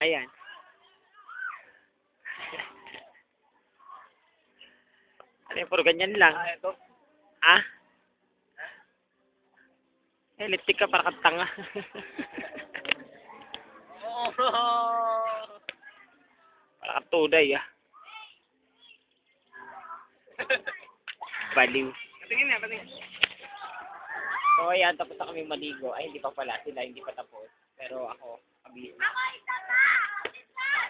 Ayan. Ano yung puro ganyan lang? Ito. Ah? Lipstick ka para kang tanga. Para kang tunay ah. Baliw. Patingin na, patingin. So ayan, tapos na kami maligo. Ay, hindi pa pala. Sila hindi pa tapos. Pero ako, kabisi.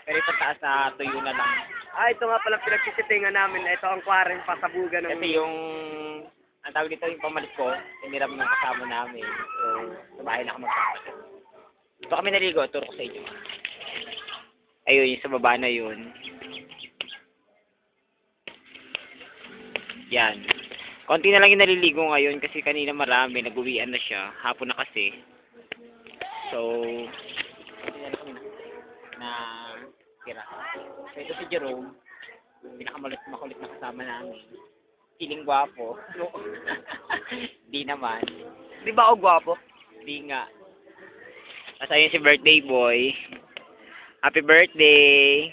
Pero ipataas sa tuyo na lang. Ito nga pala pinagsisitingan namin. Ito ang quarren pasabugan ng... Kasi yung, ang tawag dito, yung pamalit ko, tiniram ng kasama namin. So, sa bahay na ako magpapalit. Ito kami naligo, turo ko sa inyo. Ayun, yung sa baba na yun. Yan. Konti na lang yung naliligo ngayon kasi kanina marami, nag-uwian na siya. Hapon na kasi. So, konti na lang kami na tira. So, ito si Jerome, pinakamakulit na kasama namin. Feeling gwapo. Di naman. Di ba ako gwapo? Di nga. Tapos ayun si birthday boy. Happy birthday!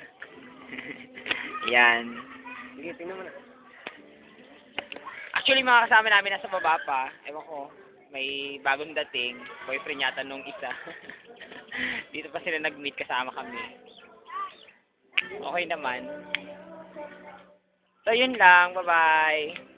Yan. Sige, tingnan mo na. Actually, mga kasama namin nasa baba pa. Ewan ko, may bagong dating. Boyfriend yata nung isa. Dito pa sila nag-meet, kasama kami. Okay naman. So, yun lang. Bye-bye.